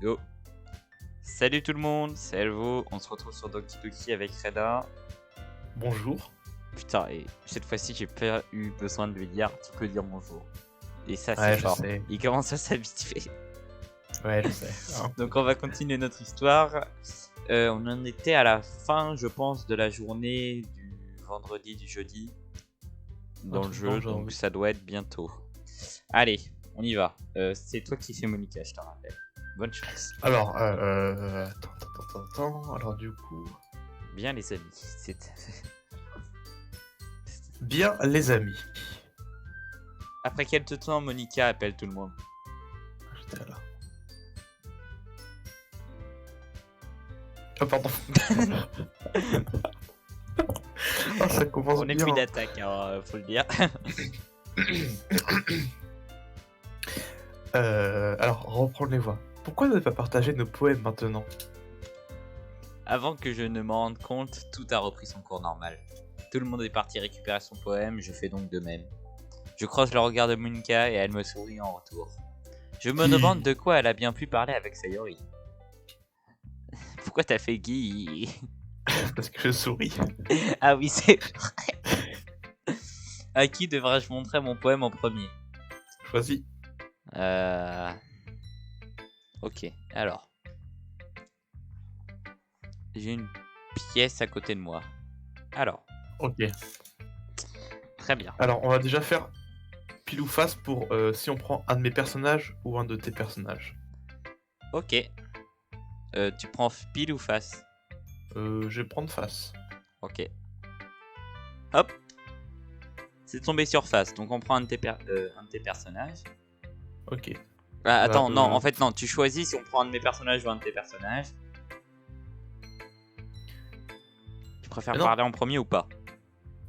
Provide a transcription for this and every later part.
Yo. Salut tout le monde, c'est Elvo, on se retrouve sur Doki Doki avec Reda. Bonjour. Putain, et cette fois-ci j'ai pas eu besoin de lui dire, tu peux dire bonjour. Et ça c'est Ouais, je fort, sais. il commence à s'habituer. Ouais, je sais. Hein. Donc on va continuer notre histoire. On en était à la fin, je pense, de la journée du vendredi, du jeudi. Dans le jeu, donc ça doit être bientôt. Allez, on y va. C'est toi qui fais Monica, je te rappelle. Bonne chance. Alors, attends. Alors, du coup. Bien les amis, c'est... Bien, les amis. Après quel temps Monica appelle tout le monde? J'étais là. Oh, pardon. Oh, ça commence On est bien. plus d'attaque, alors faut le dire. Alors, reprendre les voix. Pourquoi ne pas partager nos poèmes maintenant? Avant que je ne m'en rende compte, tout a repris son cours normal. Tout le monde est parti récupérer son poème, je fais donc de même. Je croise le regard de Monica et elle me sourit en retour. Je me demande de quoi elle a bien pu parler avec Sayori. Pourquoi t'as fait Guy? Parce que je souris. Ah oui, c'est vrai. À qui devrais-je montrer mon poème en premier? Choisis. Ok, alors. J'ai une pièce à côté de moi. Alors, Ok. très bien. Alors, on va déjà faire pile ou face pour si on prend un de mes personnages ou un de tes personnages. Ok. Tu prends pile ou face? Je vais prendre face. Ok. Hop. C'est tombé sur face, donc on prend un de tes personnages. Ok. Ah, attends, non, en fait non, tu choisis si on prend un de mes personnages ou un de tes personnages. Tu préfères parler en premier ou pas?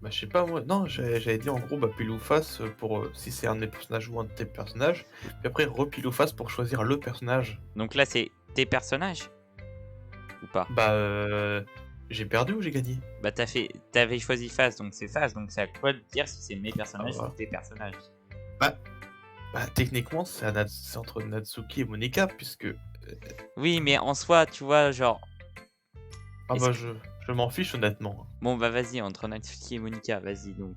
Bah je sais pas moi, non j'avais dit en gros bah pile ou face pour si c'est un de mes personnages ou un de tes personnages, puis après repile ou face pour choisir le personnage. Donc là c'est tes personnages? Ou pas? Bah j'ai perdu ou j'ai gagné? Bah t'avais choisi face, donc c'est à quoi de dire si c'est mes personnages ou tes personnages? Bah techniquement c'est entre Natsuki et Monika puisque... Oui mais en soi tu vois genre... Ah bah je m'en fiche honnêtement. Bon bah vas-y, entre Natsuki et Monika, vas-y donc.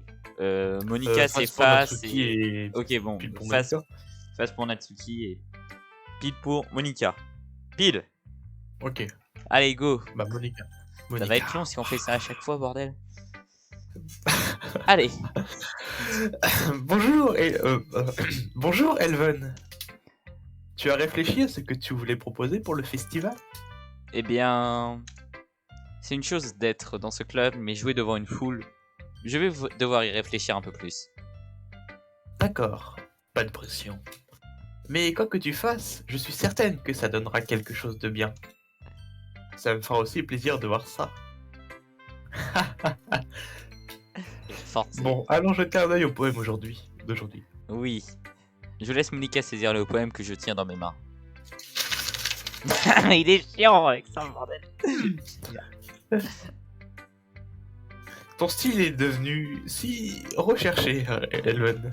Monika c'est pour face Natsuki et... Ok bon, pile pour face Monika. pour Natsuki et pile pour Monika. Pile. Ok. Allez go. Bah Monika. Ça va être long si on fait ça à chaque fois bordel. Allez. Bonjour et bonjour Elven. Tu as réfléchi à ce que tu voulais proposer pour le festival? Eh bien... C'est une chose d'être dans ce club, mais jouer devant une foule, je vais devoir y réfléchir un peu plus. D'accord, pas de pression. Mais quoi que tu fasses, je suis certaine que ça donnera quelque chose de bien. Ça me fera aussi plaisir de voir ça. Bon, allons jeter un œil au poème d'aujourd'hui. Oui. Je laisse Monika saisir le poème que je tiens dans mes mains. Mais il est chiant avec ça, bordel. Ton style est devenu si recherché, Elven.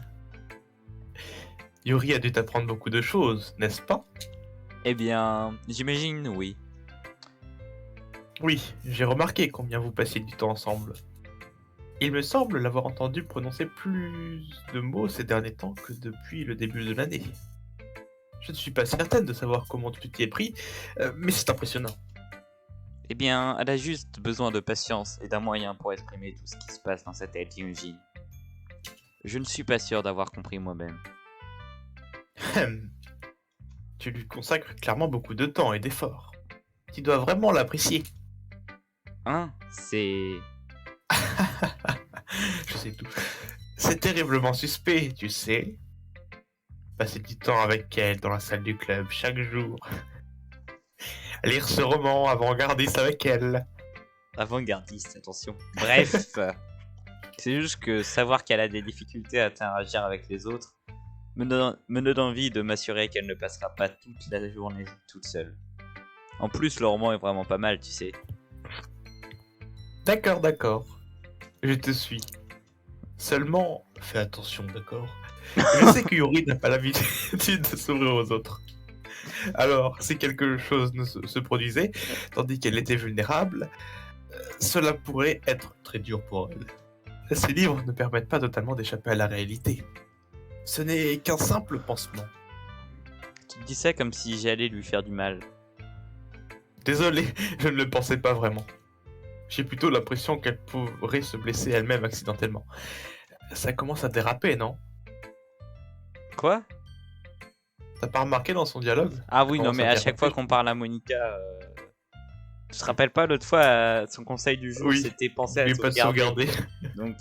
Yuri a dû t'apprendre beaucoup de choses, n'est-ce pas? Eh bien, j'imagine oui. Oui, j'ai remarqué combien vous passiez du temps ensemble. Il me semble l'avoir entendu prononcer plus de mots ces derniers temps que depuis le début de l'année. Je ne suis pas certaine de savoir comment tu t'y es pris, mais c'est impressionnant. Eh bien, elle a juste besoin de patience et d'un moyen pour exprimer tout ce qui se passe dans sa tête, j'imagine. Je ne suis pas sûr d'avoir compris moi-même. Tu lui consacres clairement beaucoup de temps et d'efforts. Tu dois vraiment l'apprécier. Hein? C'est... Je sais tout. C'est terriblement suspect, tu sais. Passer du temps avec elle dans la salle du club chaque jour. Lire ce roman avant-gardiste avec elle. Avant-gardiste, attention. Bref. C'est juste que savoir qu'elle a des difficultés à interagir avec les autres me donne envie de m'assurer qu'elle ne passera pas toute la journée toute seule. En plus, le roman est vraiment pas mal, tu sais. D'accord. Je te suis. Seulement, fais attention, d'accord? Je sais que Yuri n'a pas l'habitude de s'ouvrir aux autres. Alors, si quelque chose ne se produisait, tandis qu'elle était vulnérable, cela pourrait être très dur pour elle. Ces livres ne permettent pas totalement d'échapper à la réalité. Ce n'est qu'un simple pansement. Tu dis ça comme si j'allais lui faire du mal. Désolé, je ne le pensais pas vraiment. J'ai plutôt l'impression qu'elle pourrait se blesser elle-même accidentellement. Ça commence à déraper, non? Quoi? T'as pas remarqué dans son dialogue? Ah Ça oui, non, commence mais à chaque déraper, fois je qu'on trouve. parle à Monica, tu te rappelles pas l'autre fois, son conseil du jour, Oui, c'était penser à n'oublie pas de sauvegarder. sauvegarder. Donc,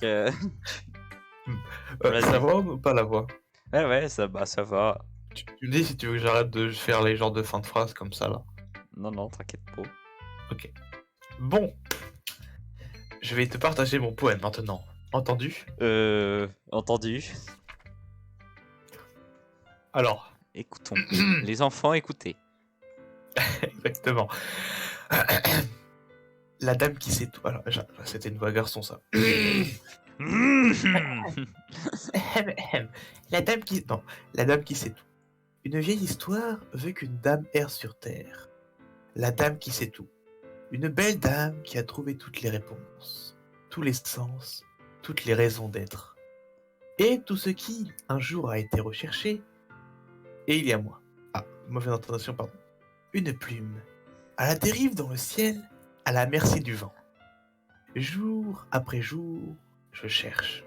Ça vas-y. va ou pas la voix? Ouais, ça va. Tu me dis si tu veux que j'arrête de faire les genres de fin de phrase comme ça là. Non, t'inquiète pas. Ok. Bon, je vais te partager mon poème maintenant. Entendu? Entendu. Alors, Écoutons. Les enfants, écoutez. exactement. La dame qui sait tout. Alors, c'était une voix garçon ça. La dame qui. Non, la dame qui sait tout. Une vieille histoire veut qu'une dame erre sur terre. La dame qui sait tout. Une belle dame qui a trouvé toutes les réponses, tous les sens, toutes les raisons d'être. Et tout ce qui, un jour, a été recherché. Et il y a moi. Ah, mauvaise intonation, pardon. Une plume, à la dérive dans le ciel, à la merci du vent. Jour après jour, je cherche.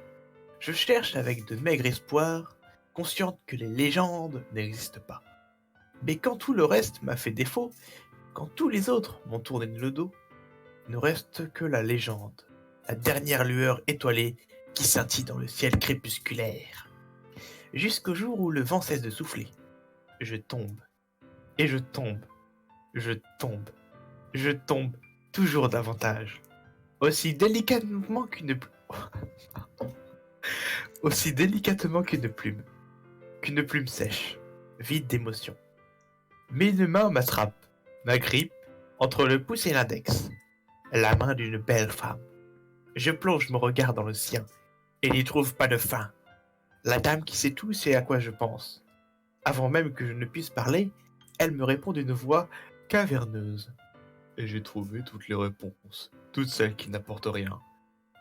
Je cherche avec de maigres espoirs, consciente que les légendes n'existent pas. Mais quand tout le reste m'a fait défaut, quand tous les autres m'ont tourné le dos, ne reste que la légende, la dernière lueur étoilée qui scintille dans le ciel crépusculaire. Jusqu'au jour où le vent cesse de souffler, je tombe, et je tombe, je tombe, je tombe toujours davantage. Aussi délicatement qu'une aussi délicatement qu'une plume sèche, vide d'émotion. Mais une main m'attrape, m'agrippe entre le pouce et l'index, la main d'une belle femme. Je plonge mon regard dans le sien et n'y trouve pas de fin. La dame qui sait tout sait à quoi je pense. Avant même que je ne puisse parler, elle me répond d'une voix caverneuse. Et j'ai trouvé toutes les réponses, toutes celles qui n'apportent rien.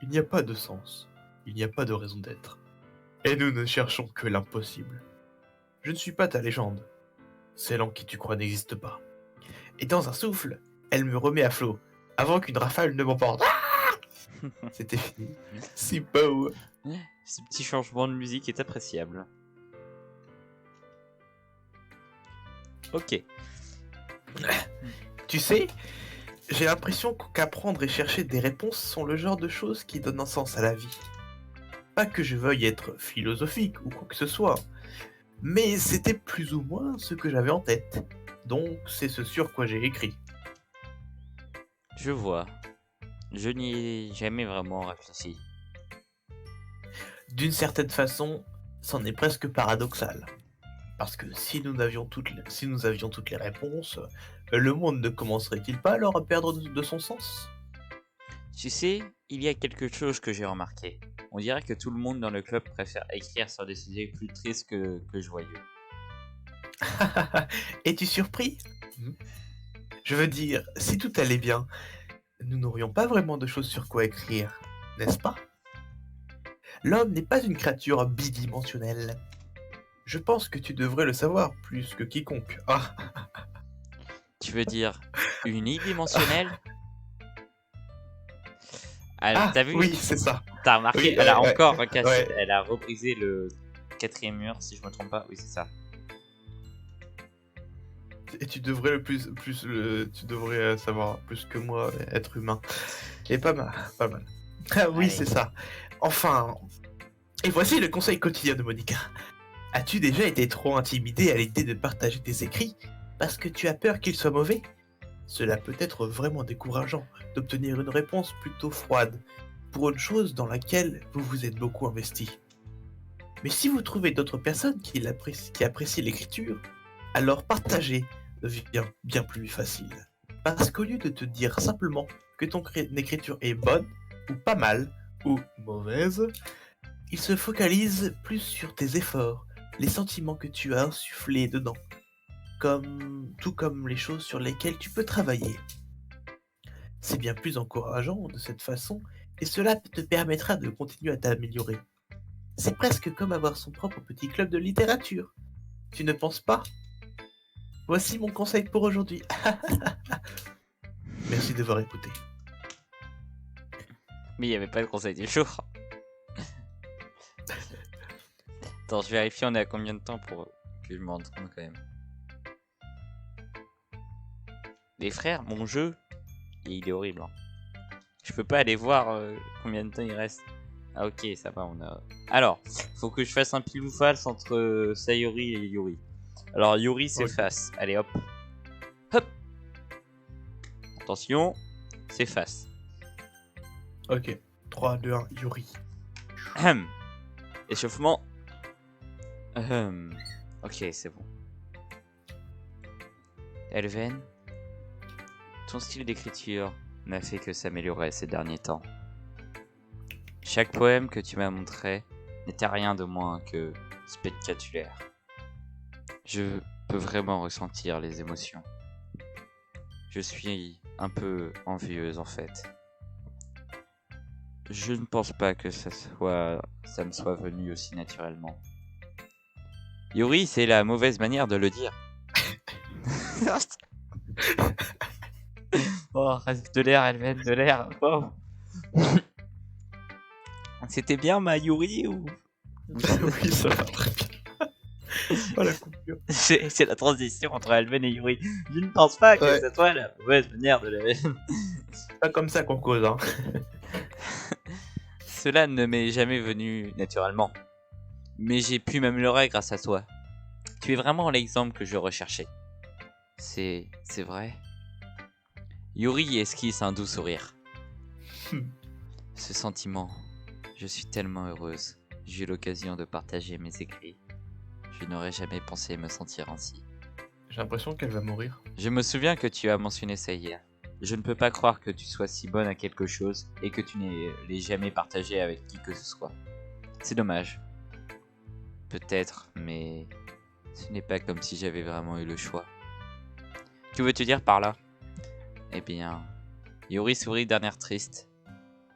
Il n'y a pas de sens, il n'y a pas de raison d'être. Et nous ne cherchons que l'impossible. Je ne suis pas ta légende. Celle en qui tu crois n'existe pas. Et dans un souffle, elle me remet à flot, avant qu'une rafale ne m'emporte. C'était fini. Si beau. Ce petit changement de musique est appréciable. Ok. Tu sais, j'ai l'impression qu'apprendre et chercher des réponses sont le genre de choses qui donnent un sens à la vie. Pas que je veuille être philosophique ou quoi que ce soit, mais c'était plus ou moins ce que j'avais en tête. Donc c'est ce sur quoi j'ai écrit. Je vois. Je n'y ai jamais vraiment réfléchi. D'une certaine façon, c'en est presque paradoxal. Parce que si nous avions toutes les réponses, le monde ne commencerait-il pas alors à perdre de son sens? Tu sais, il y a quelque chose que j'ai remarqué. On dirait que tout le monde dans le club préfère écrire sur des sujets plus tristes que joyeux. Es-tu surpris? Je veux dire, si tout allait bien, nous n'aurions pas vraiment de choses sur quoi écrire, n'est-ce pas? L'homme n'est pas une créature bidimensionnelle. Je pense que tu devrais le savoir plus que quiconque. Ah, Tu veux dire unidimensionnel? Ah, t'as vu? oui, c'est ça. T'as remarqué? Oui, Elle a ouais, encore cassé. ouais. Elle a rebrisé le quatrième mur, si je me trompe pas. Oui, c'est ça. Et tu devrais tu devrais savoir plus que moi, être humain. Et pas mal, pas mal. Ah oui, Allez. c'est ça. Enfin, et voici le conseil quotidien de Monica. As-tu déjà été trop intimidé à l'idée de partager tes écrits parce que tu as peur qu'ils soient mauvais? Cela peut être vraiment décourageant d'obtenir une réponse plutôt froide pour une chose dans laquelle vous vous êtes beaucoup investi. Mais si vous trouvez d'autres personnes qui apprécient l'écriture, alors partager devient bien plus facile. Parce qu'au lieu de te dire simplement que ton écriture est bonne, ou pas mal, ou mauvaise, il se focalise plus sur tes efforts, les sentiments que tu as insufflés dedans. tout comme les choses sur lesquelles tu peux travailler. C'est bien plus encourageant de cette façon et cela te permettra de continuer à t'améliorer. C'est presque comme avoir son propre petit club de littérature. Tu ne penses pas? Voici mon conseil pour aujourd'hui. Merci d'avoir écouté. Mais il n'y avait pas de conseil du jour. Attends, je vérifie, on est à combien de temps pour que je me rende compte quand même. Les frères, mon jeu, il est horrible. Hein. Je peux pas aller voir combien de temps il reste. Ah ok, ça va, on a... Alors, faut que je fasse un pile ou face entre Sayori et Yuri. Alors Yuri c'est face. Allez hop. Hop. Attention, c'est face. Ok, 3, 2, 1, Yuri. Échauffement. Ok, c'est bon. Elven, ton style d'écriture n'a fait que s'améliorer ces derniers temps. Chaque poème que tu m'as montré n'était rien de moins que spectaculaire. Je peux vraiment ressentir les émotions. Je suis un peu envieuse en fait. Je ne pense pas que ça me soit venu aussi naturellement. Yuri, c'est la mauvaise manière de le dire. Oh, reste de l'air, Elven, de l'air. Oh. C'était bien ma Yuri ou... Oui, ça va très bien. Oh, la coupure. C'est la transition entre Elven et Yuri. Je ne pense pas que ce soit la mauvaise manière de le... C'est pas comme ça qu'on cause, hein. Cela ne m'est jamais venu naturellement. Mais j'ai pu m'améliorer grâce à toi. Tu es vraiment l'exemple que je recherchais. C'est vrai. Yuri esquisse un doux sourire. Ce sentiment, je suis tellement heureuse. J'ai eu l'occasion de partager mes écrits. Je n'aurais jamais pensé me sentir ainsi. J'ai l'impression qu'elle va mourir. Je me souviens que tu as mentionné ça hier. Je ne peux pas croire que tu sois si bonne à quelque chose et que tu ne l'aies jamais partagé avec qui que ce soit. C'est dommage. Peut-être, mais ce n'est pas comme si j'avais vraiment eu le choix. Que veux-tu dire par là? Eh bien, Yuri sourit d'un air triste.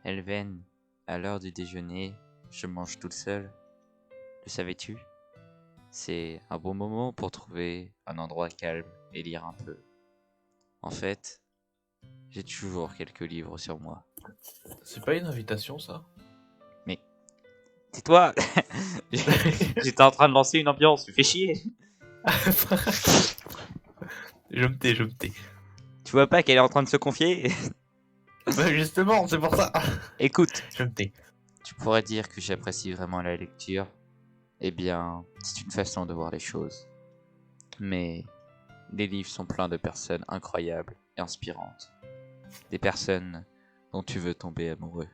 Elven, à l'heure du déjeuner, je mange toute seule. Le savais-tu? C'est un bon moment pour trouver un endroit calme et lire un peu. En fait, j'ai toujours quelques livres sur moi. C'est pas une invitation, ça? Mais, tais-toi. J'étais en train de lancer une ambiance, tu fais chier. Je me tais. Tu vois pas qu'elle est en train de se confier? Bah justement, c'est pour ça. Écoute, Je me tais. tu pourrais dire que j'apprécie vraiment la lecture. Eh bien, c'est une façon de voir les choses. Mais les livres sont pleins de personnes incroyables et inspirantes. Des personnes dont tu veux tomber amoureux.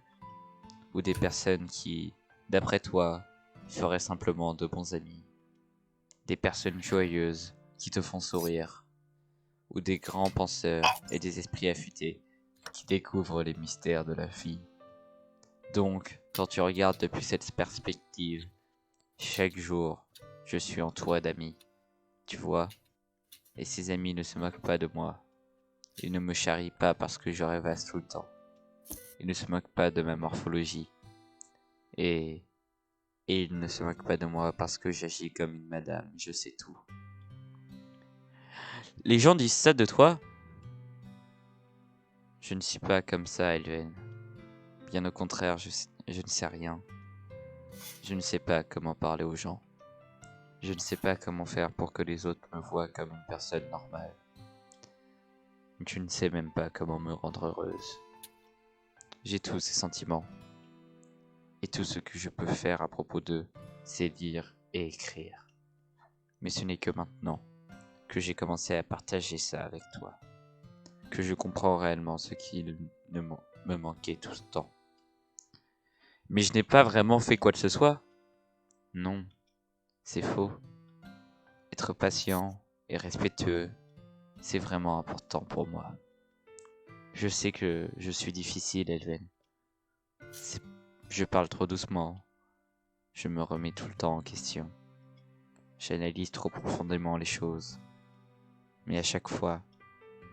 Ou des personnes qui, d'après toi, feraient simplement de bons amis. Des personnes joyeuses qui te font sourire. Ou des grands penseurs et des esprits affûtés qui découvrent les mystères de la vie. Donc, quand tu regardes depuis cette perspective, chaque jour, je suis entouré d'amis. Tu vois? Et ces amis ne se moquent pas de moi. Ils ne me charrient pas parce que je rêvasse tout le temps. Ils ne se moquent pas de ma morphologie. Et ils ne se moquent pas de moi parce que j'agis comme une madame, je sais tout. Les gens disent ça de toi? Je ne suis pas comme ça, Elven. Bien au contraire, je ne sais rien. Je ne sais pas comment parler aux gens. Je ne sais pas comment faire pour que les autres me voient comme une personne normale. Je ne sais même pas comment me rendre heureuse. J'ai tous ces sentiments. Et tout ce que je peux faire à propos d'eux, c'est lire et écrire. Mais ce n'est que maintenant que j'ai commencé à partager ça avec toi, que je comprends réellement ce qui me manquait tout ce temps. Mais je n'ai pas vraiment fait quoi que ce soit. Non, c'est faux. Être patient et respectueux, c'est vraiment important pour moi. Je sais que je suis difficile, Elven. Je parle trop doucement. Je me remets tout le temps en question. J'analyse trop profondément les choses. Mais à chaque fois,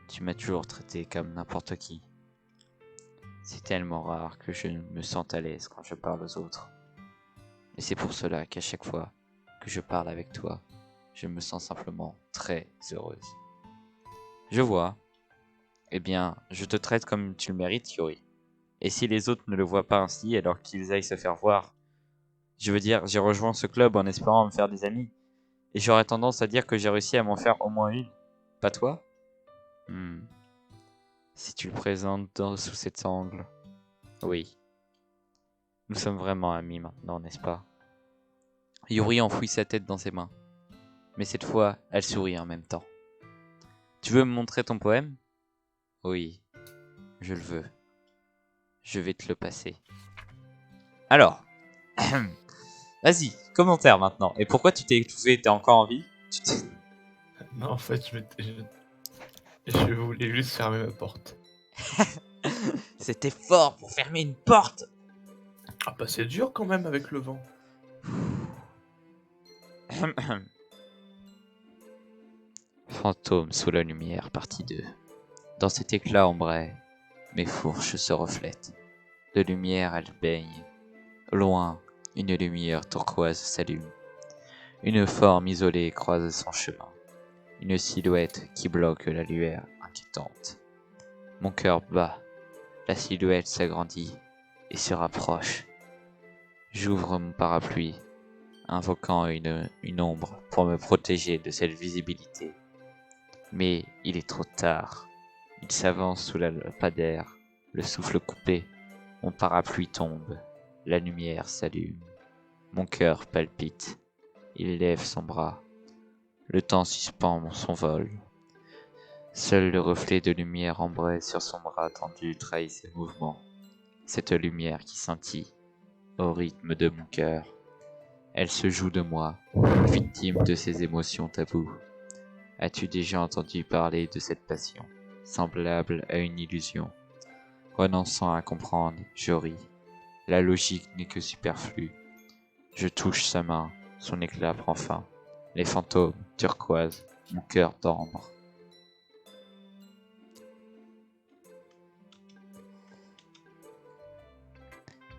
tu m'as toujours traité comme n'importe qui. C'est tellement rare que je me sente à l'aise quand je parle aux autres. Et c'est pour cela qu'à chaque fois que je parle avec toi, je me sens simplement très heureuse. Je vois. Eh bien, je te traite comme tu le mérites, Yuri. Et si les autres ne le voient pas ainsi, alors qu'ils aillent se faire voir. Je veux dire, j'ai rejoint ce club en espérant me faire des amis. Et j'aurais tendance à dire que j'ai réussi à m'en faire au moins une. Pas toi? Si tu le présentes sous cet angle. Oui. Nous sommes vraiment amis maintenant, n'est-ce pas? Yuri enfouit sa tête dans ses mains. Mais cette fois, elle sourit en même temps. Tu veux me montrer ton poème? Oui, je le veux. Je vais te le passer. Alors, vas-y, commentaire maintenant. Et pourquoi tu t'es étouffé? T'es encore en vie? Non, en fait, je voulais juste fermer ma porte. C'était fort pour fermer une porte. Ah bah c'est dur quand même avec le vent. Fantôme sous la lumière, partie 2. Dans cet éclat ombré, mes fourches se reflètent. De lumière, elles baignent. Loin, une lumière turquoise s'allume. Une forme isolée croise son chemin. Une silhouette qui bloque la lueur inquiétante. Mon cœur bat. La silhouette s'agrandit et se rapproche. J'ouvre mon parapluie, invoquant une ombre pour me protéger de cette visibilité. Mais il est trop tard. Il s'avance sous la lampadaire, le souffle coupé. Mon parapluie tombe, la lumière s'allume. Mon cœur palpite. Il lève son bras. Le temps suspend son vol. Seul le reflet de lumière ambrée sur son bras tendu trahit ses mouvements. Cette lumière qui scintille au rythme de mon cœur. Elle se joue de moi, victime de ses émotions taboues. As-tu déjà entendu parler de cette passion, semblable à une illusion? Renonçant à comprendre, je ris. La logique n'est que superflue. Je touche sa main, son éclat prend fin. Les fantômes, turquoise, mon cœur d'ambre.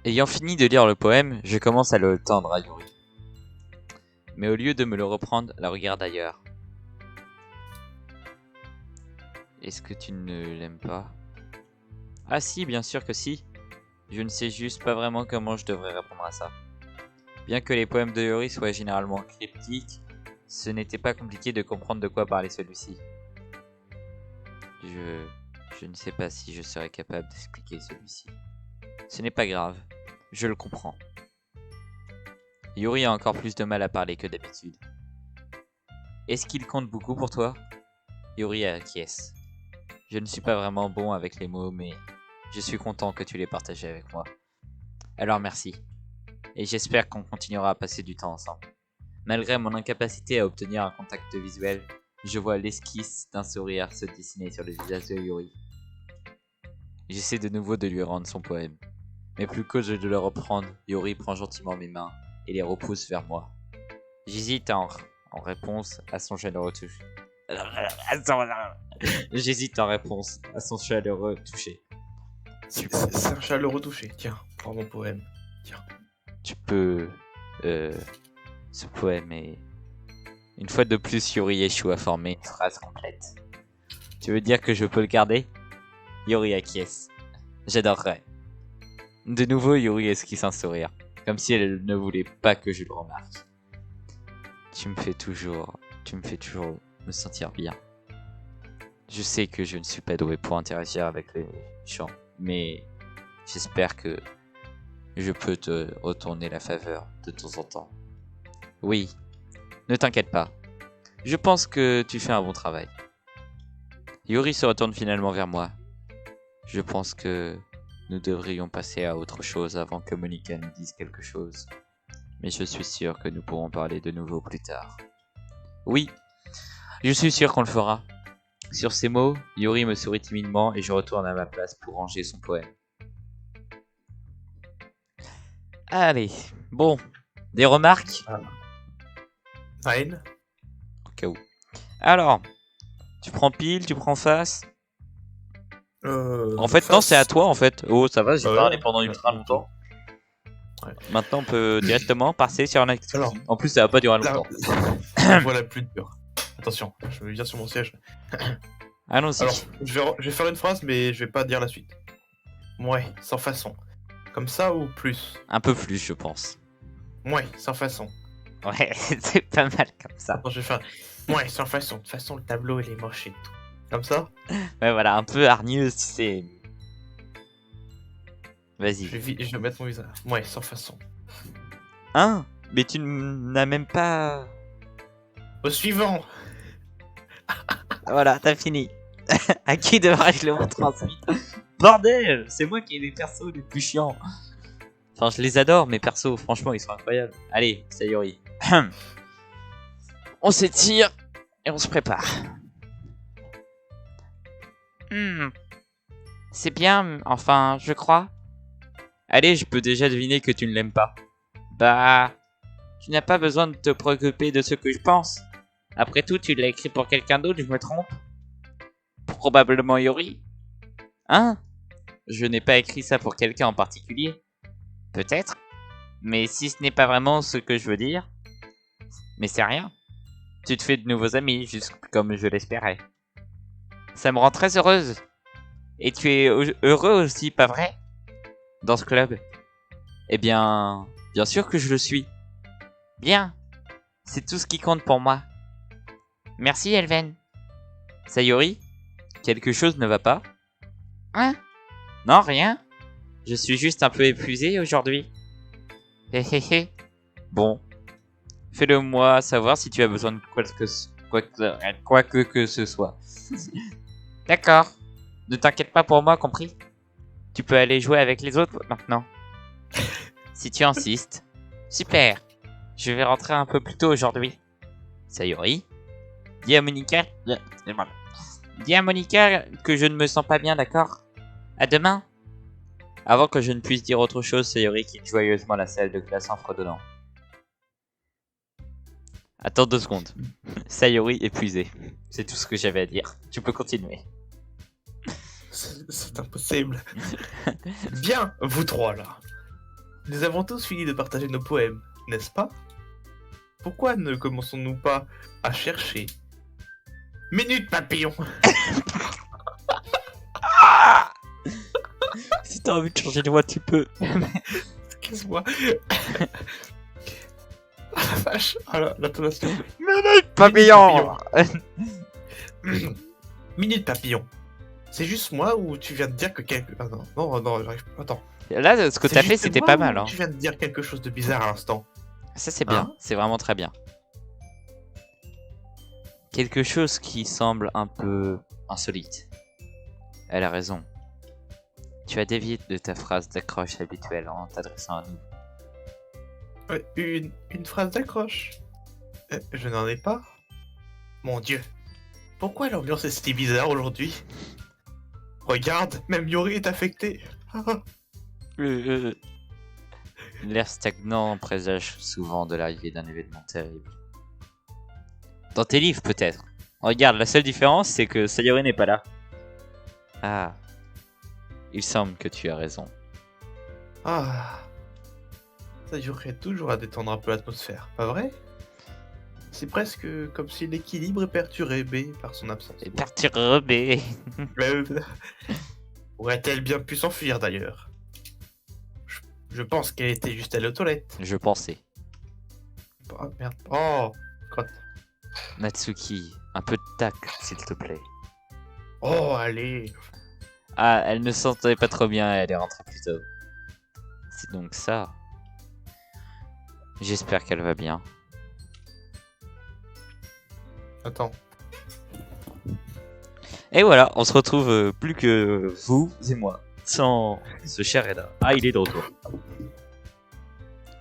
Ayant fini de lire le poème, je commence à le tendre à Yuri. Mais au lieu de me le reprendre, la regarde ailleurs. Est-ce que tu ne l'aimes pas? Ah si, bien sûr que si. Je ne sais juste pas vraiment comment je devrais répondre à ça. Bien que les poèmes de Yuri soient généralement cryptiques, ce n'était pas compliqué de comprendre de quoi parlait celui-ci. Je ne sais pas si je serais capable d'expliquer celui-ci. Ce n'est pas grave, je le comprends. Yuri a encore plus de mal à parler que d'habitude. Est-ce qu'il compte beaucoup pour toi? Yuri acquiesce. Je ne suis pas vraiment bon avec les mots, mais je suis content que tu les partages avec moi. Alors merci. Et j'espère qu'on continuera à passer du temps ensemble. Malgré mon incapacité à obtenir un contact visuel, je vois l'esquisse d'un sourire se dessiner sur le visage de Yuri. J'essaie de nouveau de lui rendre son poème. Mais plus que de le reprendre, Yuri prend gentiment mes mains et les repousse vers moi. J'hésite en réponse à son chaleureux toucher. J'hésite en réponse à son chaleureux toucher. C'est un chaleureux toucher. Tiens, prends mon poème. Tiens. Tu peux... ce poème est... Une fois de plus, Yuri échoue à former une phrase complète. Tu veux dire que je peux le garder? Yuri acquiesce. J'adorerais. De nouveau, Yuri esquisse un sourire, comme si elle ne voulait pas que je le remarque. Tu me fais toujours me sentir bien. Je sais que je ne suis pas doué pour interagir avec les gens, mais j'espère que je peux te retourner la faveur de temps en temps. Oui, ne t'inquiète pas. Je pense que tu fais un bon travail. Yuri se retourne finalement vers moi. Je pense que nous devrions passer à autre chose avant que Monica nous dise quelque chose. Mais je suis sûr que nous pourrons parler de nouveau plus tard. Oui, je suis sûr qu'on le fera. Sur ces mots, Yuri me sourit timidement et je retourne à ma place pour ranger son poème. Allez, bon, des remarques? Fine. Au cas où. Alors, Tu prends pile, tu prends face. En fait, face. non, c'est à toi en fait. Oh, ça va, j'ai Ouais. parlé pendant ultra longtemps. Ouais. Maintenant, on peut directement passer sur un activité. Alors, En plus, ça va pas durer la, longtemps. la voie la plus dure. Attention, je me viens sur mon siège. Allons-y. Alors, je vais faire une phrase, mais je vais pas dire la suite. Ouais, sans façon. Comme ça ou plus? Un peu plus, je pense. Ouais, sans façon. Ouais, c'est pas mal comme ça. Attends, je vais faire. Ouais, sans façon. De toute façon, le tableau, il est moche et tout. Comme ça? Ouais, voilà, un peu hargneuse, tu sais. Vas-y. Je vais mettre mon visage. Ouais, sans façon. Hein? Mais tu n'as même pas... Au suivant! Voilà, t'as fini. À qui devrais-je le montrer ensuite? Bordel! C'est moi qui ai les persos les plus chiants. Enfin, je les adore, mes persos, franchement, ils sont incroyables. Allez, Sayori. On s'étire et on se prépare. C'est bien, enfin, je crois. Allez, je peux déjà deviner que tu ne l'aimes pas. Bah, tu n'as pas besoin de te préoccuper de ce que je pense. Après tout, tu l'as écrit pour quelqu'un d'autre, je me trompe? Probablement Yori. Hein? Je n'ai pas écrit ça pour quelqu'un en particulier. Peut-être. Mais si ce n'est pas vraiment ce que je veux dire. Mais c'est rien. Tu te fais de nouveaux amis, juste comme je l'espérais. Ça me rend très heureuse. Et tu es heureux aussi, pas vrai? Dans ce club? Eh bien, bien sûr que je le suis. Bien. C'est tout ce qui compte pour moi. Merci, Elven. Sayori? Quelque chose ne va pas? Hein? Non, rien. Je suis juste un peu épuisé aujourd'hui. Hé hé hé. Bon. Fais-le moi savoir si tu as besoin de quoi que ce soit. D'accord. Ne t'inquiète pas pour moi, compris? Tu peux aller jouer avec les autres maintenant. Si tu insistes. Super. Je vais rentrer un peu plus tôt aujourd'hui. Sayori? Dis à Monica... Dis à Monica que je ne me sens pas bien, d'accord? À demain. Avant que je ne puisse dire autre chose, Sayori quitte joyeusement la salle de classe en fredonnant. Attends 2 secondes. Sayori épuisé. C'est tout ce que j'avais à dire. Tu peux continuer. C'est impossible. Bien, vous trois là. Nous avons tous fini de partager nos poèmes, n'est-ce pas? Pourquoi ne commençons-nous pas à chercher? Minute papillon. Si t'as envie de changer de voix, tu peux. Excuse-moi. Ah la vache. Ah l'intonation. Minute papillon. Minute papillon. C'est juste moi ou tu viens de dire que quelque... Ah non, j'arrive pas. Attends. Là, ce que t'as fait, c'était pas mal. Hein. Tu viens de dire quelque chose de bizarre à l'instant. Ça, c'est bien. C'est vraiment très bien. Quelque chose qui semble un peu insolite. Elle a raison. Tu as dévié de ta phrase d'accroche habituelle en t'adressant à nous. Une phrase d'accroche. Je n'en ai pas. Mon Dieu. Pourquoi l'ambiance est si bizarre aujourd'hui? Regarde, même Yori est affecté. L'air stagnant présage souvent de l'arrivée d'un événement terrible. Dans tes livres, peut-être. Regarde, la seule différence, c'est que Sayori n'est pas là. Ah. Il semble que tu as raison. Ah. Ça jouerait toujours à détendre un peu l'atmosphère, pas vrai? C'est presque comme si l'équilibre est perturbé par son absence. Perturbé. Aurait-elle bien pu s'enfuir d'ailleurs? Je pense qu'elle était juste allée aux toilettes. Je pensais. Oh merde. Oh, crotte. Natsuki, un peu de tact, s'il te plaît. Oh, allez. Ah, elle ne se sentait pas trop bien, elle est rentrée plus tôt. C'est donc ça. J'espère qu'elle va bien. Attends. Et voilà, on se retrouve plus que vous et moi. Sans ce cher Eda. Ah, il est de retour.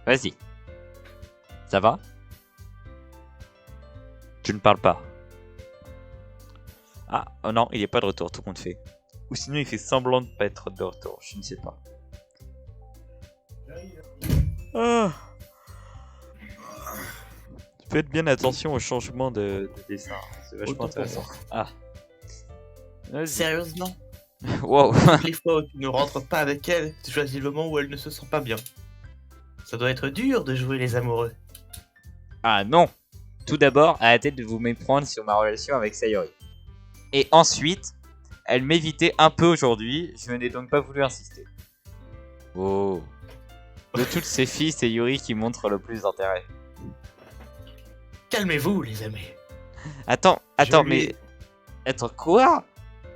Vas-y. Ça va? Tu ne parles pas. Ah, oh non, il est pas de retour, tout compte fait. Ou sinon il fait semblant de pas être de retour, je ne sais pas. Ah. Faites bien attention au changement de dessin, c'est vachement intéressant. Ah, Vas-y. Sérieusement? Wow. Toutes les fois où tu ne rentres pas avec elle, tu choisis le moment où elle ne se sent pas bien. Ça doit être dur de jouer les amoureux. Ah non. Tout d'abord, arrêtez de vous méprendre sur ma relation avec Sayori. Et ensuite, elle m'évitait un peu aujourd'hui, je n'ai donc pas voulu insister. Oh. De toutes ces filles, c'est Yuri qui montre le plus d'intérêt. Calmez-vous, les amis. Attends, Je lui mais... ai- Attends, quoi?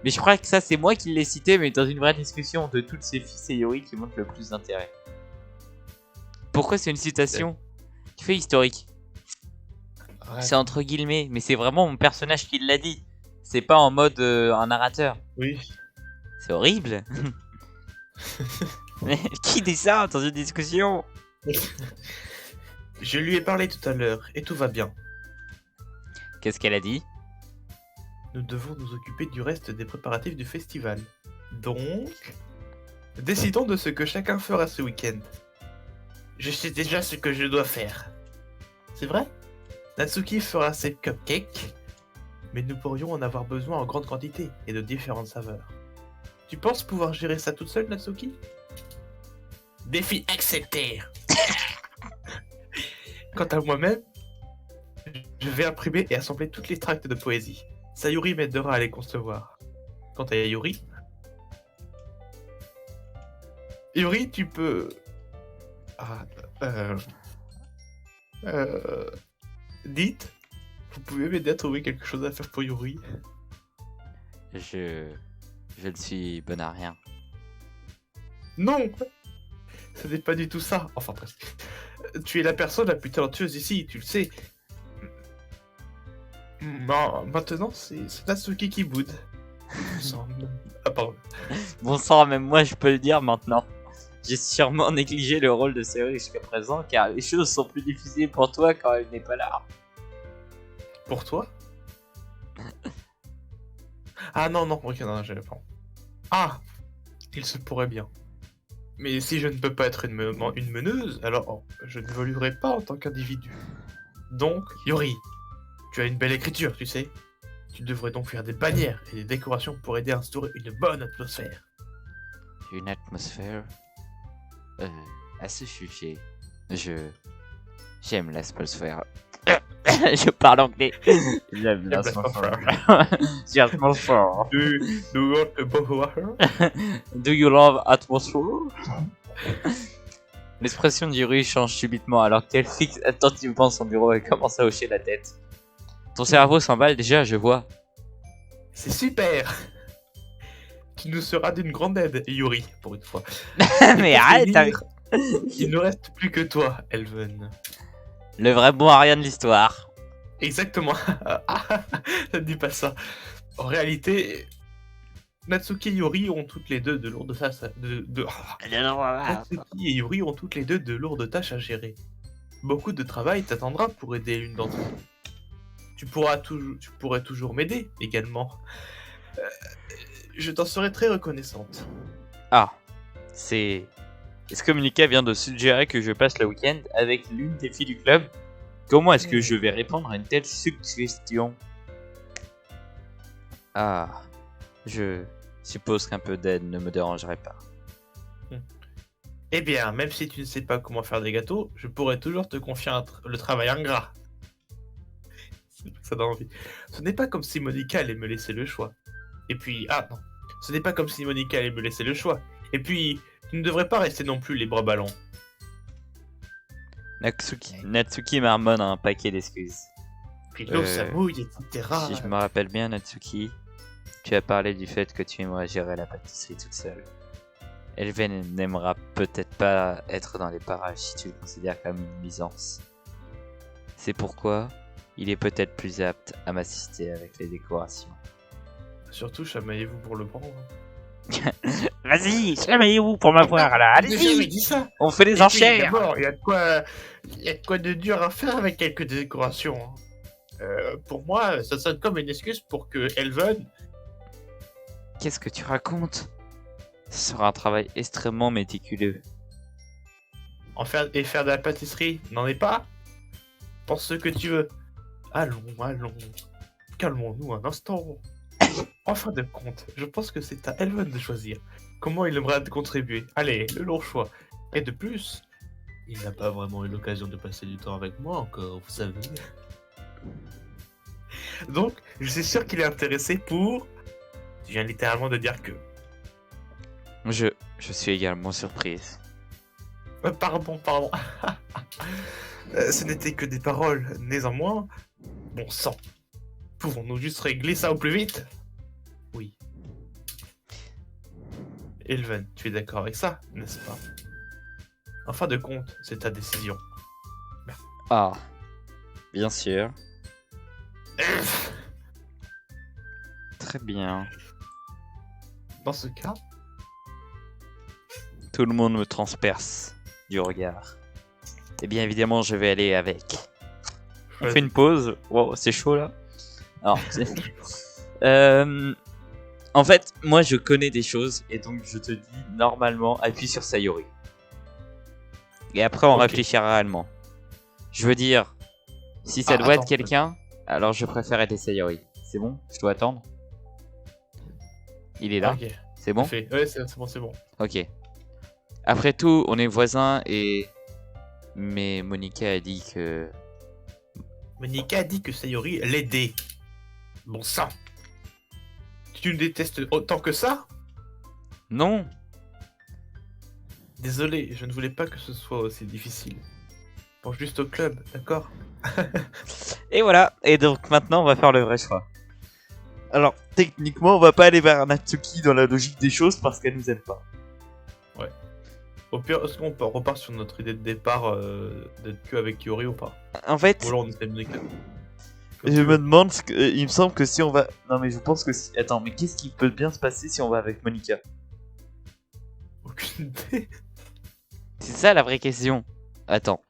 Mais je crois que ça, c'est moi qui l'ai cité, mais dans une vraie discussion. De toutes ces filles, c'est Yuri qui montre le plus d'intérêt. Pourquoi c'est une citation qui fait historique? Ouais. C'est entre guillemets, mais c'est vraiment mon personnage qui l'a dit. C'est pas en mode un narrateur. Oui. C'est horrible. Mais qui dit ça dans une discussion? Je lui ai parlé tout à l'heure et tout va bien. Qu'est-ce qu'elle a dit? Nous devons nous occuper du reste des préparatifs du festival. Donc, décidons de ce que chacun fera ce week-end. Je sais déjà ce que je dois faire. C'est vrai? Natsuki fera ses cupcakes, mais nous pourrions en avoir besoin en grande quantité et de différentes saveurs. Tu penses pouvoir gérer ça toute seule, Natsuki? Défi accepté! Quant à moi-même, je vais imprimer et assembler toutes les tracts de poésie. Sayuri m'aidera à les concevoir. Quant à Yuri... Yuri, tu peux... Ah, dites, vous pouvez m'aider à trouver quelque chose à faire pour Yuri? Je ne suis bon à rien. Non! Ce n'est pas du tout ça. Enfin, presque. Tu es la personne la plus talentueuse ici, tu le sais. Maintenant, c'est Natsuki qui boude. Ah, pardon. Bon sang, même moi je peux le dire maintenant. J'ai sûrement négligé le rôle de Sayori jusqu'à présent, car les choses sont plus difficiles pour toi quand elle n'est pas là. Pour toi? Ah non, ok, non, je pas. Ah! Il se pourrait bien. Mais si je ne peux pas être une meneuse, alors je n'évoluerai pas en tant qu'individu. Donc, Yuri, tu as une belle écriture, tu sais. Tu devrais donc faire des bannières et des décorations pour aider à instaurer une bonne atmosphère. Une atmosphère. À ce sujet, j'aime l'atmosphère. Je parle anglais. J'aime l'atmosphère. L'atmosphère. Do you want a bottle of water? Do you love atmosphere? L'expression d'Yuri change subitement alors qu'elle fixe attentivement son bureau et commence à hocher la tête. Ton cerveau s'emballe déjà, je vois. C'est super! Tu nous seras d'une grande aide, Yuri, pour une fois. Mais arrête avec... Il ne reste plus que toi, Elven. Le vrai bon à rien de l'histoire. Exactement. Ne dis pas ça. En réalité, Natsuki et Yuri ont toutes les deux de lourdes tâches Natsuki et Yuri ont toutes les deux de lourdes tâches à gérer. Beaucoup de travail t'attendra pour aider l'une d'entre elles. Tu pourrais toujours m'aider également. Je t'en serai très reconnaissante. Ah, c'est... Est-ce que Monica vient de suggérer que je passe le week-end avec l'une des filles du club? Comment est-ce que je vais répondre à une telle suggestion? Ah, je suppose qu'un peu d'aide ne me dérangerait pas. Eh bien, même si tu ne sais pas comment faire des gâteaux, je pourrais toujours te confier le travail ingrat. Ça donne envie. Ce n'est pas comme si Monica allait me laisser le choix. Et puis, ah non, ce n'est pas comme si Monica allait me laisser le choix. Et puis, tu ne devrais pas rester non plus les bras ballants. Natsuki marmonne un paquet d'excuses. Puis l'eau, ça mouille, etc. Si je me rappelle bien, Natsuki, tu as parlé du fait que tu aimerais gérer la pâtisserie toute seule. Elven n'aimera peut-être pas être dans les parages si tu le considères comme une nuisance. C'est pourquoi il est peut-être plus apte à m'assister avec les décorations. Surtout, chamaillez-vous pour le prendre. Vas-y, chamaillez-vous pour m'avoir là. Allez-y, dit ça. on fait des enchères. Il y a de quoi de dur à faire avec quelques décorations. Pour moi, ça sonne comme une excuse pour que Elven... Qu'est-ce que tu racontes? Ce sera un travail extrêmement méticuleux. Faire de la pâtisserie, n'en est pas? Pense ce que tu veux. Allons. Calmons-nous un instant. En fin de compte, je pense que c'est à Elven de choisir comment il aimerait contribuer. Allez, le long choix. Et de plus, il n'a pas vraiment eu l'occasion de passer du temps avec moi encore, vous savez. Donc, je suis sûr qu'il est intéressé pour... Je viens littéralement de dire que... Je suis également surprise. Pardon. Ce n'était que des paroles. Néanmoins, bon sang. Pouvons-nous juste régler ça au plus vite? Oui. Elven, tu es d'accord avec ça, n'est-ce pas? En fin de compte, c'est ta décision. Ah, bien sûr. Très bien. Dans ce cas, Tout le monde me transperce du regard. Et bien évidemment, je vais aller avec. On fait une pause. Wow, c'est chaud là. Alors, en fait, moi je connais des choses et donc je te dis normalement appuie sur Sayori. Et après on réfléchira réellement. Je veux dire, si ça doit être quelqu'un, alors je préfère être Sayori. C'est bon? Je dois attendre? Il est là? Ok. C'est bon? Ouais, c'est bon. Ok. Après tout, on est voisins et... Mais Monica a dit que... Monica a dit que Sayori l'aidait. Bon sang. Tu me détestes autant que ça? Non! Désolé, je ne voulais pas que ce soit aussi difficile. Pense juste au club, d'accord? Et voilà, et donc maintenant on va faire le vrai choix. Alors, techniquement, on va pas aller vers Natsuki dans la logique des choses parce qu'elle nous aime pas. Ouais. Au pire, est-ce qu'on repart sur notre idée de départ d'être que avec Yori ou pas? En fait, ou alors on essaie de Monica. je me demande, il me semble que si on va... Non mais je pense que si... Attends, mais qu'est-ce qui peut bien se passer si on va avec Monica? Aucune idée. C'est ça la vraie question. Attends.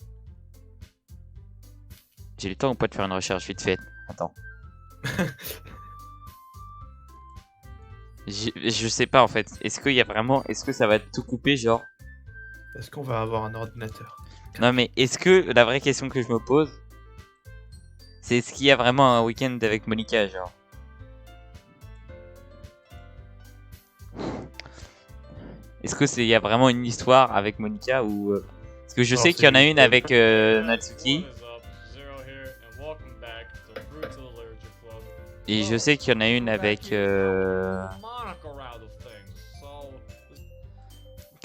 J'ai le temps ou pas de faire une recherche vite fait? Attends. Je sais pas en fait. Est-ce qu'il y a vraiment... Est-ce que ça va tout couper genre? Est-ce qu'on va avoir un ordinateur? Non mais est-ce que la vraie question que je me pose, c'est est-ce qu'il y a vraiment un week-end avec Monica genre? Est-ce que il y a vraiment une histoire avec Monica ou parce que je sais qu'il y en a une avec Natsuki et je sais qu'il y en a une avec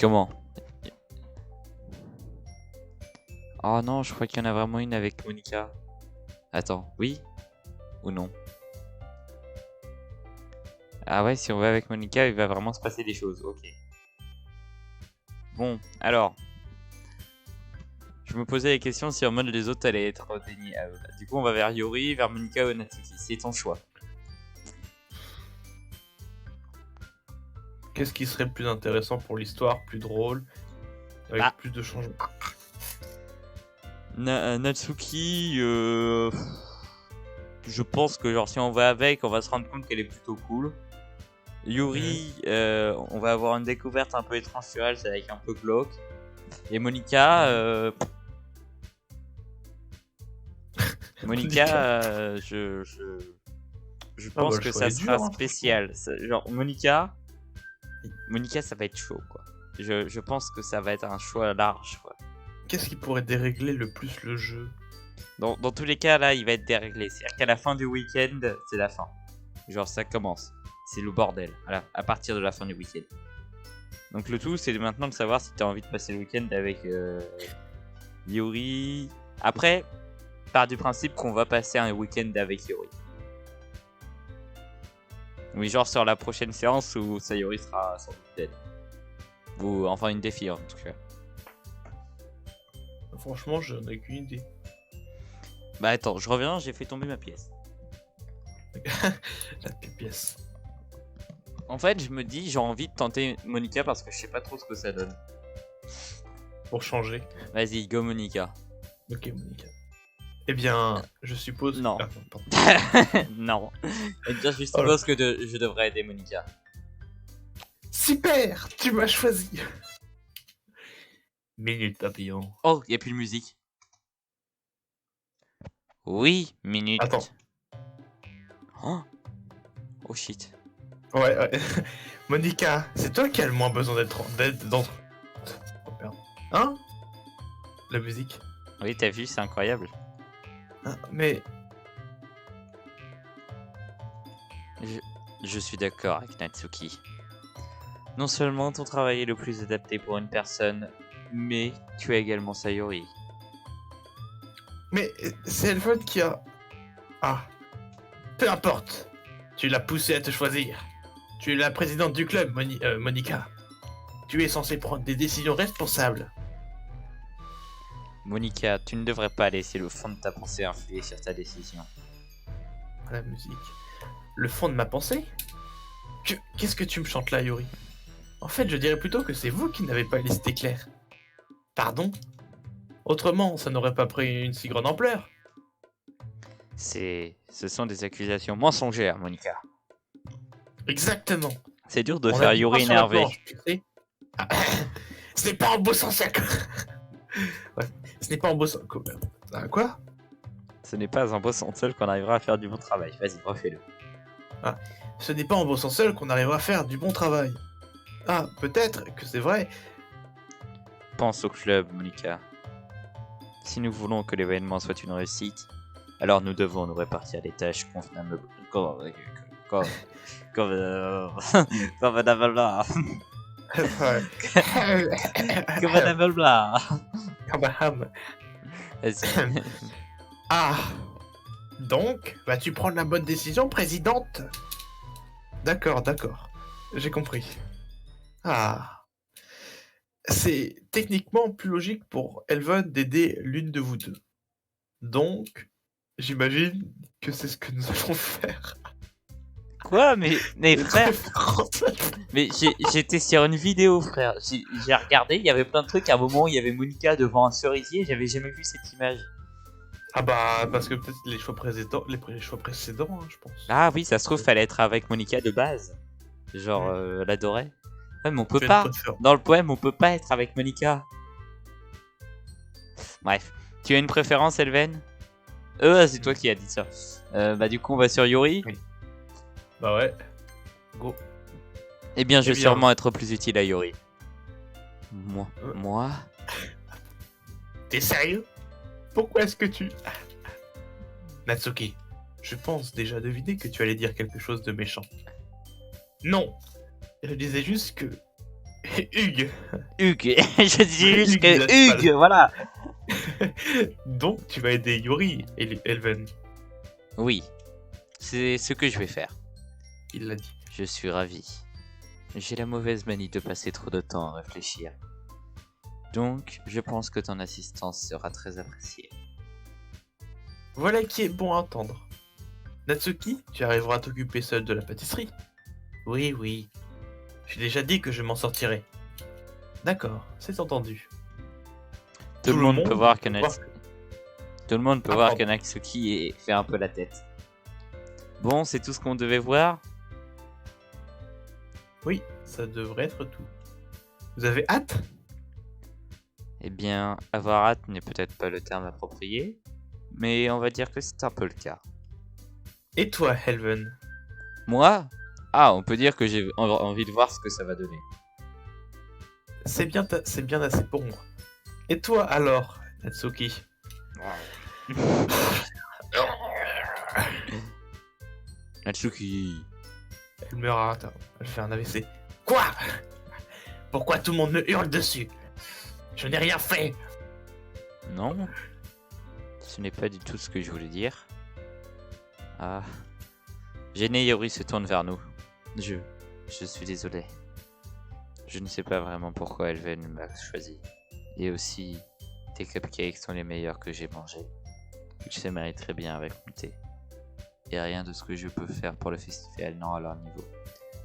comment? Oh non, je crois qu'il y en a vraiment une avec Monica. Attends, oui ou non? Ah ouais, si on va avec Monica, il va vraiment se passer des choses. Ok. Bon, alors. Je me posais la question si en mode les autres allaient être déniés à eux. Du coup, on va vers Yori, vers Monica ou Natsuki. C'est ton choix. Qu'est-ce qui serait plus intéressant pour l'histoire, plus drôle, avec plus de changements? Natsuki, je pense que genre si on va avec, on va se rendre compte qu'elle est plutôt cool. Yuri, on va avoir une découverte un peu étrange sur elle, c'est avec un peu glauque. Et Monica, Monica, je pense que ça sera spécial. Genre Monica, ça va être chaud quoi. Je pense que ça va être un choix large quoi. Qu'est-ce qui pourrait dérégler le plus le jeu? Dans tous les cas là, il va être déréglé. C'est-à-dire qu'à la fin du week-end, c'est la fin. Genre ça commence. C'est le bordel à partir de la fin du week-end. Donc le tout c'est maintenant de savoir si tu as envie de passer le week-end avec Yuri. Après, part du principe qu'on va passer un week-end avec Yuri. Oui, genre sur la prochaine séance où Sayori sera sans doute dead. Ou enfin une défi en tout cas. Franchement, je n'ai aucune idée. Bah attends, je reviens, j'ai fait tomber ma pièce. La pièce. En fait, je me dis, j'ai envie de tenter Monica parce que je sais pas trop ce que ça donne. Pour changer. Vas-y, go Monica. Ok, Monica. Eh bien, je suppose... Non. Non. Eh bien, je suppose que je devrais aider Monica. Super, tu m'as choisi. Minute papillon. Oh, y a plus de musique. Oui, minute. Attends. Oh, Oh shit. Ouais. Monica, c'est toi qui as le moins besoin d'aide dans... Oh, merde. Hein? La musique. Oui, t'as vu, c'est incroyable. Hein, mais... Je suis d'accord avec Natsuki. Non seulement ton travail est le plus adapté pour une personne, mais tu as également Sayori. Mais c'est Elphone qui a... Ah. Peu importe. Tu l'as poussé à te choisir. Tu es la présidente du club, Monica. Tu es censée prendre des décisions responsables. Monica, tu ne devrais pas laisser le fond de ta pensée influer sur ta décision. La musique. Le fond de ma pensée? Qu'est-ce que tu me chantes là, Yuri? En fait, je dirais plutôt que c'est vous qui n'avez pas laissé clair. Pardon? Autrement, ça n'aurait pas pris une si grande ampleur. Ce sont des accusations mensongères, Monica. Exactement. C'est dur de On faire a dit Yuri pas sur la énervé. planche, tu sais. Ah, ce n'est pas en bossant ça que... Ouais, ce n'est pas en bossant... Quoi? Ce n'est pas en bossant seul qu'on arrivera à faire du bon travail. Vas-y, refais-le. Ah, ce n'est pas en bossant seul qu'on arrivera à faire du bon travail. Ah, peut-être que c'est vrai. Pense au club, Monica. Si nous voulons que l'événement soit une réussite, alors nous devons nous répartir les tâches convenablement. Vas-y. Ah, donc, vas-tu prendre la bonne décision, présidente? D'accord. J'ai compris. Ah. C'est techniquement plus logique pour Elven d'aider l'une de vous deux. Donc, j'imagine que c'est ce que nous allons faire. Quoi? Mais frère, mais j'étais sur une vidéo, frère. J'ai regardé, il y avait plein de trucs. À un moment, il y avait Monica devant un cerisier. J'avais jamais vu cette image. Ah bah, parce que peut-être les choix précédents, hein, je pense. Ah oui, ça se trouve, fallait être avec Monica de base. Genre, l'adorait. Ouais, mais on peut pas. Dans le poème, on peut pas être avec Monica. Bref. Tu as une préférence, Elven? C'est toi qui as dit ça. Bah, du coup, on va sur Yuri. Oui. Bah ouais. Go. Eh bien, je vais sûrement être plus utile à Yuri. Moi? T'es sérieux? Pourquoi est-ce que tu... Natsuki, je pense déjà deviner que tu allais dire quelque chose de méchant. Non. Je disais juste que... Hugues. Je disais juste que Hugues, voilà. Donc, tu vas aider Yuri et Elven. Oui. C'est ce que je vais faire. Il l'a dit. Je suis ravi. J'ai la mauvaise manie de passer trop de temps à réfléchir. Donc, je pense que ton assistance sera très appréciée. Voilà qui est bon à entendre. Natsuki, tu arriveras à t'occuper seul de la pâtisserie. Oui. J'ai déjà dit que je m'en sortirai. D'accord, c'est entendu. Tout le monde peut voir que Natsuki fait un peu la tête. Bon, c'est tout ce qu'on devait voir. Oui, ça devrait être tout. Vous avez hâte? Eh bien, avoir hâte n'est peut-être pas le terme approprié, mais on va dire que c'est un peu le cas. Et toi, Elven? Moi? Ah, on peut dire que j'ai envie de voir ce que ça va donner. C'est bien assez pour moi. Et toi alors, Natsuki? Natsuki. Elle meurt, elle fait un AVC. Quoi? Pourquoi tout le monde me hurle dessus? Je n'ai rien fait. Non, ce n'est pas du tout ce que je voulais dire. Ah, Gêné, Yuri se tourne vers nous. Je suis désolé. Je ne sais pas vraiment pourquoi Elven m'a choisi. Et aussi, tes cupcakes sont les meilleurs que j'ai mangés. Je se mérite très bien avec mon thé. Et rien de ce que je peux faire pour le festival non à leur niveau.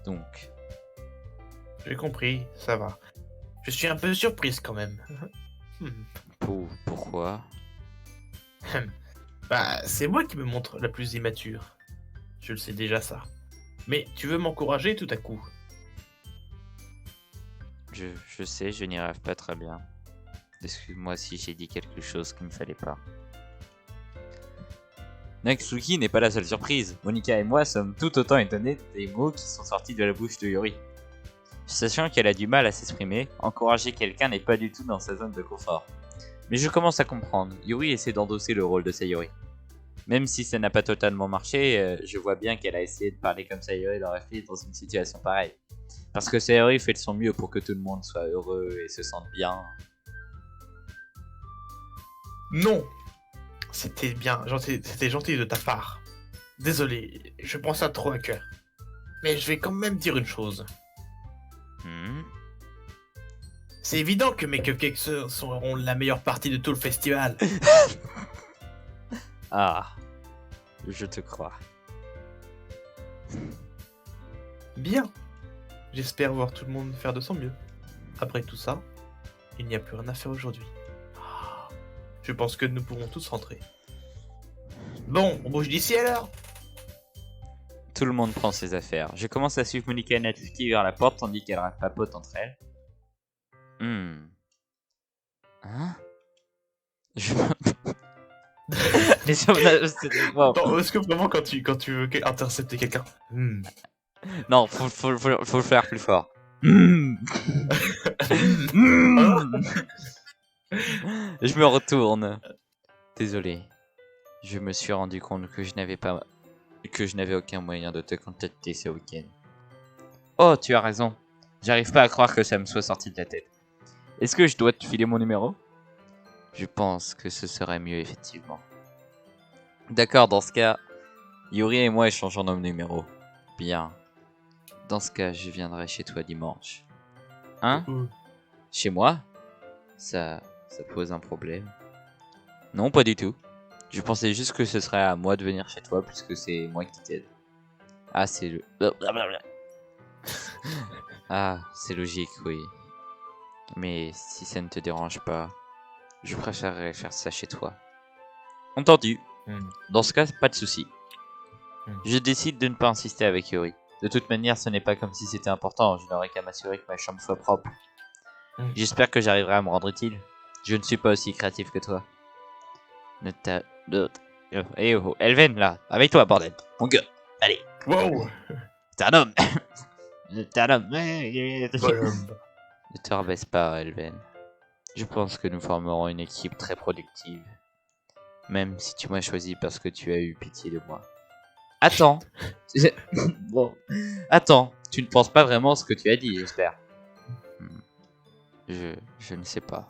Donc... J'ai compris, ça va. Je suis un peu surprise quand même. Pourquoi? Bah, c'est moi qui me montre la plus immature. Je le sais déjà ça. Mais tu veux m'encourager tout à coup? Je sais, je n'y arrive pas très bien. Excuse-moi si j'ai dit quelque chose qu'il ne fallait pas. Natsuki n'est pas la seule surprise. Monika et moi sommes tout autant étonnés des mots qui sont sortis de la bouche de Yuri. Sachant qu'elle a du mal à s'exprimer, encourager quelqu'un n'est pas du tout dans sa zone de confort. Mais je commence à comprendre, Yuri essaie d'endosser le rôle de Sayori. Même si ça n'a pas totalement marché, je vois bien qu'elle a essayé de parler comme Sayori l'aurait fait dans une situation pareille. Parce que Sayori fait de son mieux pour que tout le monde soit heureux et se sente bien. Non, c'était bien, c'était gentil de ta part. Désolé, je prends ça trop à cœur. Mais je vais quand même dire une chose. C'est évident que mes cupcakes seront la meilleure partie de tout le festival. Ah, je te crois. Bien. J'espère voir tout le monde faire de son mieux. Après tout ça, il n'y a plus rien à faire aujourd'hui. Je pense que nous pourrons tous rentrer. Bon, on bouge d'ici alors. Tout le monde prend ses affaires. Je commence à suivre Monika et Natsuki vers la porte tandis qu'elles papotent entre elles. Hein? Je... Attends, est-ce que vraiment quand tu veux intercepter quelqu'un Non, faut le faire plus fort. Je me retourne. Désolé. Je me suis rendu compte que je n'avais aucun moyen de te contacter ce week-end. Oh, tu as raison. J'arrive pas à croire que ça me soit sorti de la tête. Est-ce que je dois te filer mon numéro? Je pense que ce serait mieux, effectivement. D'accord, dans ce cas, Yuri et moi échangeons nos numéros. Bien. Dans ce cas, je viendrai chez toi dimanche. Hein? Chez moi? Ça pose un problème. Non, pas du tout. Je pensais juste que ce serait à moi de venir chez toi puisque c'est moi qui t'aide. Ah, c'est le... Ah, c'est logique, oui. Mais si ça ne te dérange pas, je préférerais faire ça chez toi. Entendu. Dans ce cas, pas de souci. Je décide de ne pas insister avec Yuri. De toute manière, ce n'est pas comme si c'était important. Je n'aurais qu'à m'assurer que ma chambre soit propre. J'espère que j'arriverai à me rendre utile. Je ne suis pas aussi créatif que toi. Eh oh, Elven, là, avec toi, bordel. Mon gars, allez. Wow. T'es un homme. T'es un homme. Ne te rabaisse pas, Elven. Je pense que nous formerons une équipe très productive. Même si tu m'as choisi parce que tu as eu pitié de moi. Attends. Bon. Attends, tu ne penses pas vraiment ce que tu as dit, j'espère. Je ne sais pas.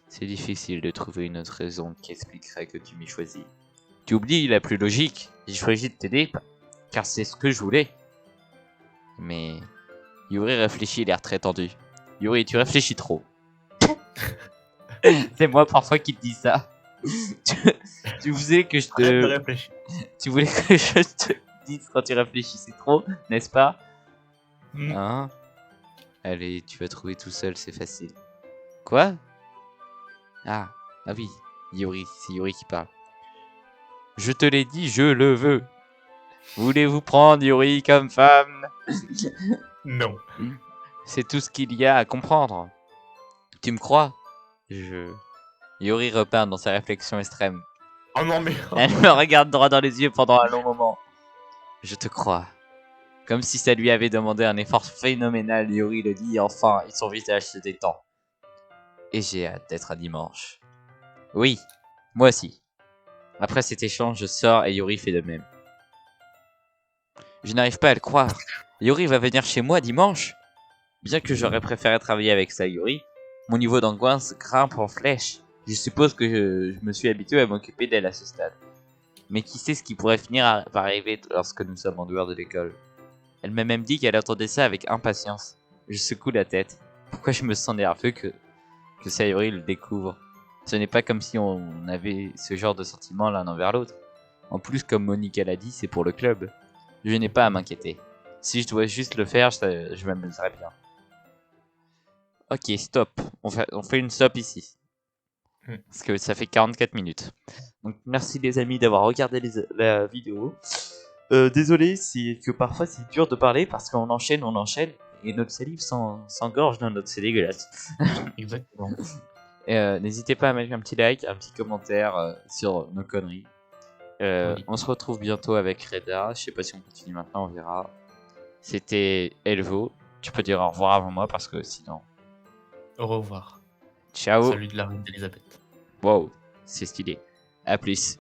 C'est difficile de trouver une autre raison qui expliquerait que tu m'aies choisi. Tu oublies la plus logique. J'ai choisi de t'aider car c'est ce que je voulais. Mais Yuri réfléchit, l'air très tendu. Yuri, tu réfléchis trop. C'est moi parfois qui te dis ça. Tu voulais que je te... Tu voulais que je te dise quand tu réfléchissais trop, n'est-ce pas? Hein? Allez, tu vas trouver tout seul, c'est facile. Quoi? Ah oui, Yuri, c'est Yuri qui parle. Je te l'ai dit, je le veux. Voulez-vous prendre Yuri comme femme? Non. C'est tout ce qu'il y a à comprendre. Tu me crois? Yuri repart dans sa réflexion extrême. Oh non mais... Elle me regarde droit dans les yeux pendant un long moment. Je te crois. Comme si ça lui avait demandé un effort phénoménal, Yuri le dit enfin et son visage se détend. Et j'ai hâte d'être à dimanche. Oui, moi aussi. Après cet échange, je sors et Yuri fait de même. Je n'arrive pas à le croire. Yuri va venir chez moi dimanche? Bien que j'aurais préféré travailler avec Sayori, mon niveau d'angoisse grimpe en flèche. Je suppose que je me suis habitué à m'occuper d'elle à ce stade. Mais qui sait ce qui pourrait finir par arriver lorsque nous sommes en dehors de l'école. Elle m'a même dit qu'elle attendait ça avec impatience. Je secoue la tête. Pourquoi je me sens nerveux que Sayori le découvre? Ce n'est pas comme si on avait ce genre de sentiments l'un envers l'autre. En plus, comme Monika l'a dit, c'est pour le club. Je n'ai pas à m'inquiéter. Si je dois juste le faire, je m'amuserai bien. Ok, stop. On fait une stop ici. Parce que ça fait 44 minutes. Donc merci les amis d'avoir regardé la vidéo. Désolé que parfois c'est dur de parler parce qu'on enchaîne. Et notre salive s'engorge dans notre... C'est dégueulasse. Exactement. N'hésitez pas à mettre un petit like, un petit commentaire sur nos conneries. Oui. On se retrouve bientôt avec Reda. Je sais pas si on continue maintenant, on verra. C'était Elvo. Tu peux dire au revoir avant moi parce que sinon. Au revoir. Ciao. Salut de la reine d'Elisabeth. Wow, c'est stylé. À plus.